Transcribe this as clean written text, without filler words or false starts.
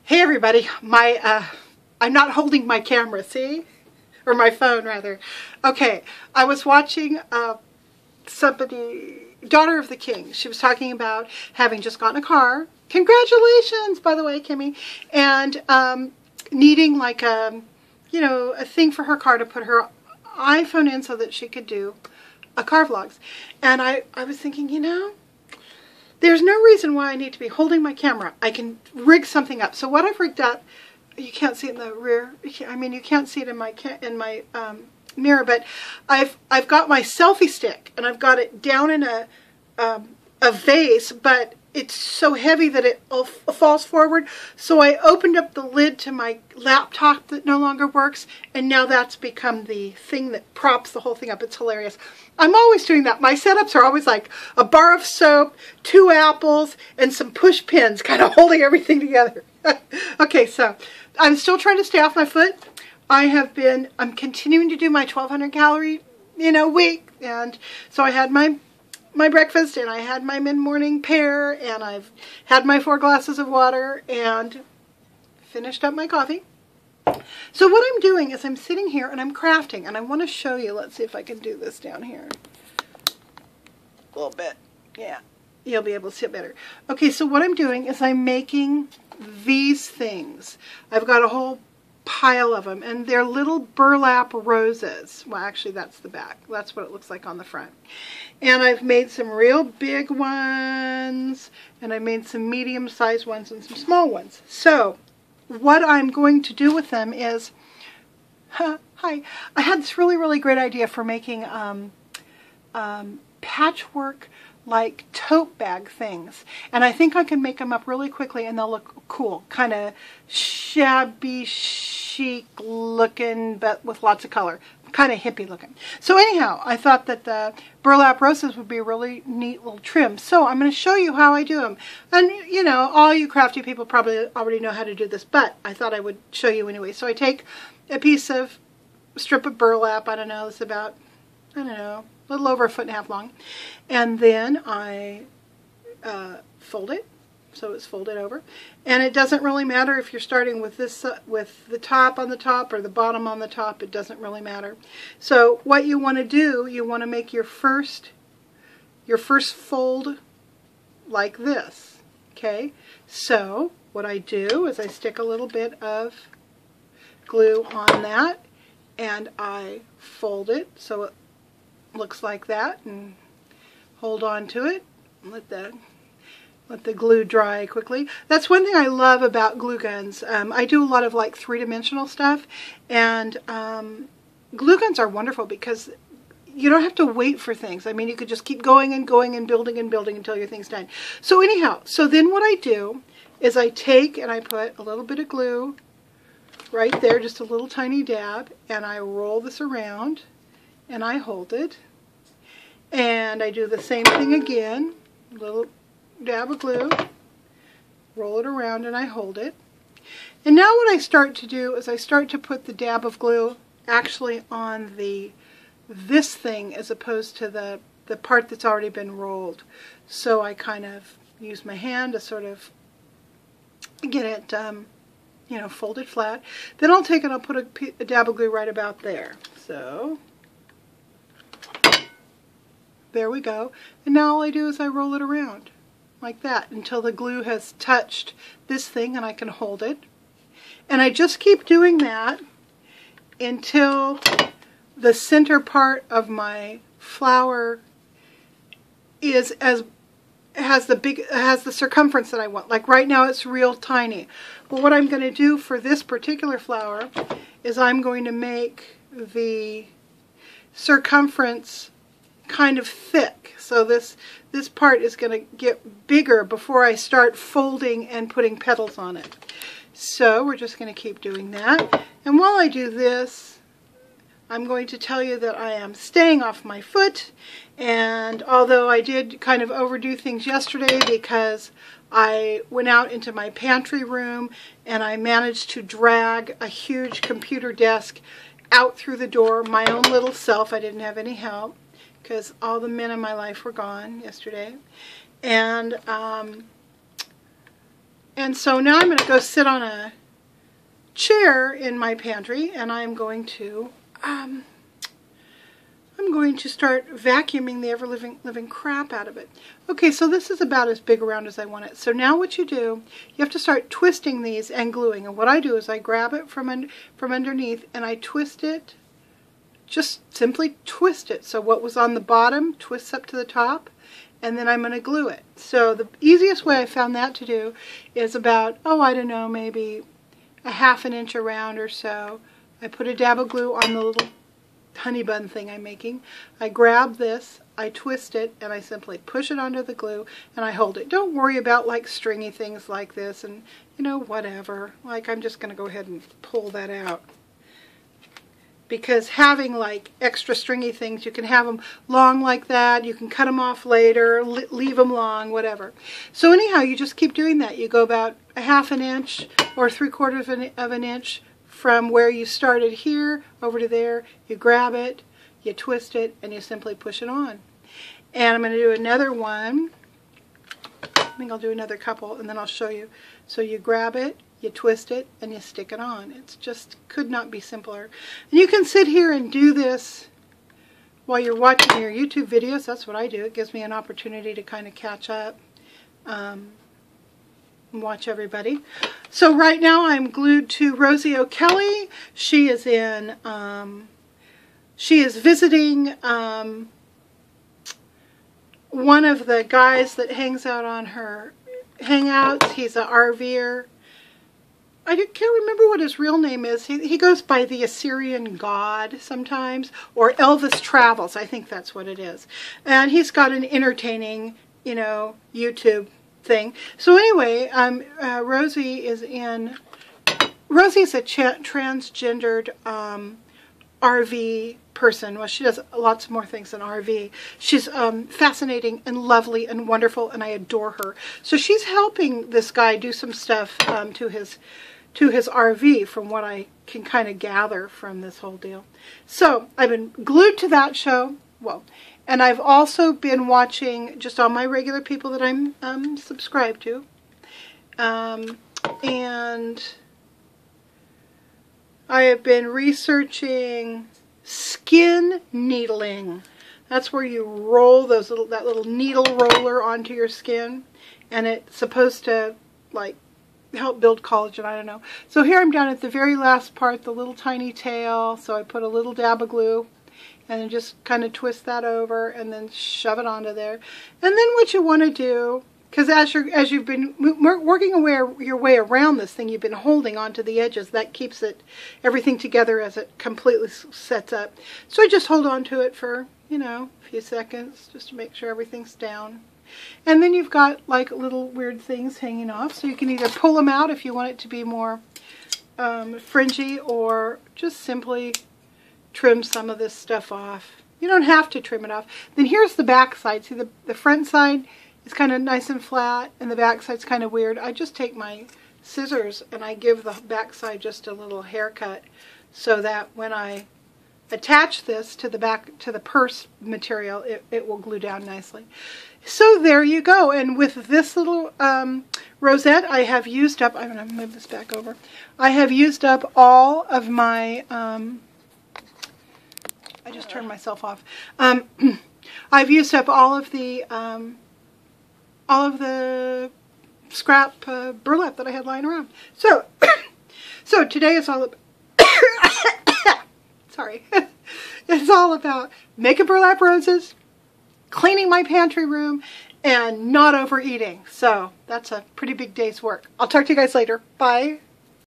Hey everybody, I'm not holding my camera, see? Or my phone rather. Okay, I was watching somebody, Daughter of the King. She was talking about having just gotten a car. Congratulations, by the way, Kimmy. And needing like a thing for her car to put her iPhone in so that she could do a car vlogs. And I was thinking, there's no reason why I need to be holding my camera. I can rig something up. So what I've rigged up, you can't see it in the rear. You can't see it in my mirror, but I've got my selfie stick and I've got it down in a vase, but it's so heavy that it falls forward. So I opened up the lid to my laptop that no longer works, and now that's become the thing that props the whole thing up. It's hilarious. I'm always doing that. My setups are always like a bar of soap, 2 apples, and some push pins kind of holding everything together. Okay, so I'm still trying to stay off my foot. I'm continuing to do my 1,200 calorie, week. And so I had my breakfast, and I had my mid-morning pear, and I've had my 4 glasses of water and finished up my coffee. So what I'm doing is I'm sitting here and I'm crafting, and I want to show you. Let's see if I can do this down here a little bit. Yeah, you'll be able to see it better. Okay, so what I'm doing is I'm making these things. I've got a whole pile of them, and they're little burlap roses. Well, actually that's the back. That's what it looks like on the front. And I've made some real big ones, and I made some medium-sized ones and some small ones. So what I'm going to do with them is, hi, I had this really great idea for making patchwork like tote bag things, and I think I can make them up really quickly and they'll look cool, kind of shabby chic looking but with lots of color, kind of hippie looking. So anyhow, I thought that the burlap roses would be a really neat little trim, so I'm going to show you how I do them. And all you crafty people probably already know how to do this, but I thought I would show you anyway. So I take a strip of burlap, I don't know, it's about, a little over 1.5 feet long, and then I fold it so it's folded over. And it doesn't really matter if you're starting with this with the top on the top or the bottom on the top. It doesn't really matter. So what you want to do, you want to make your first fold like this. Okay, so what I do is I stick a little bit of glue on that, and I fold it so it looks like that, and hold on to it and let the glue dry quickly. That's one thing I love about glue guns. I do a lot of like 3-dimensional stuff, and glue guns are wonderful because you don't have to wait for things. You could just keep going and going and building until your thing's done. So anyhow, so then what I do is I take and I put a little bit of glue right there, just a little tiny dab, and I roll this around and I hold it, and I do the same thing again, a little dab of glue, roll it around, and I hold it. And now what I start to do is I start to put the dab of glue actually on this thing as opposed to the part that's already been rolled. So I kind of use my hand to sort of get it folded flat. Then I'll take it, I'll put a dab of glue right about there. So there we go. And now all I do is I roll it around like that until the glue has touched this thing and I can hold it. And I just keep doing that until the center part of my flower has the circumference that I want. Like right now it's real tiny. But what I'm going to do for this particular flower is I'm going to make the circumference kind of thick. So this part is going to get bigger before I start folding and putting petals on it. So we're just going to keep doing that. And while I do this, I'm going to tell you that I am staying off my foot. And although I did kind of overdo things yesterday because I went out into my pantry room and I managed to drag a huge computer desk out through the door, my own little self. I didn't have any help because all the men in my life were gone yesterday. And And so now I'm going to go sit on a chair in my pantry, and I'm going to start vacuuming the ever-living crap out of it. Okay, so this is about as big around as I want it. So now what you do, you have to start twisting these and gluing. And what I do is I grab it from underneath and I twist it, just simply twist it. So what was on the bottom twists up to the top, and then I'm going to glue it. So the easiest way I found that to do is about, oh, I don't know, maybe a ½ inch around or so. I put a dab of glue on the little honey bun thing I'm making. I grab this, I twist it, and I simply push it onto the glue, and I hold it. Don't worry about like stringy things like this and, you know, whatever. Like, I'm just going to go ahead and pull that out. Because having like extra stringy things, you can have them long like that, you can cut them off later, leave them long, whatever. So anyhow, you just keep doing that. You go about a ½ inch or 3/4 of an inch from where you started here over to there. You grab it, you twist it, and you simply push it on. And I'm going to do another one. I think I'll do another couple, and then I'll show you. So you grab it, you twist it, and you stick it on. It's just could not be simpler. And you can sit here and do this while you're watching your YouTube videos. That's what I do. It gives me an opportunity to kind of catch up and watch everybody. So right now I'm glued to Rosie O'Kelly. She is in, she is visiting one of the guys that hangs out on her hangouts. He's an RVer. I can't remember what his real name is. He goes by the Assyrian God sometimes, or Elvis Travels. I think that's what it is. And he's got an entertaining, you know, YouTube thing. So anyway, Rosie is a transgendered RV person. Well, she does lots more things than RV. She's fascinating and lovely and wonderful, and I adore her. So she's helping this guy do some stuff to his RV, from what I can kind of gather from this whole deal. So I've been glued to that show. Well, and I've also been watching just all my regular people that I'm subscribed to. And I have been researching skin needling. That's where you roll that little needle roller onto your skin, and it's supposed to like help build collagen. I don't know. So here I'm down at the very last part, the little tiny tail. So I put a little dab of glue and then just kind of twist that over and then shove it onto there. And then what you want to do, because as you've been working your way around this thing, you've been holding onto the edges. That keeps everything together as it completely sets up. So I just hold on to it for, you know, a few seconds just to make sure everything's down. And then you've got like little weird things hanging off. So you can either pull them out if you want it to be more fringy, or just simply trim some of this stuff off. You don't have to trim it off. Then here's the back side. See, the front side is kind of nice and flat, and the back side's kind of weird. I just take my scissors and I give the back side just a little haircut, so that when I attach this to the back, to the purse material, it will glue down nicely. So there you go. And with this little rosette, I have used up, I'm going to move this back over, I have used up all of my, I just turned myself off. I've used up all of the scrap burlap that I had lying around. So, so today is all about, sorry, it's all about making burlap roses, cleaning my pantry room, and not overeating. So that's a pretty big day's work. I'll talk to you guys later. Bye.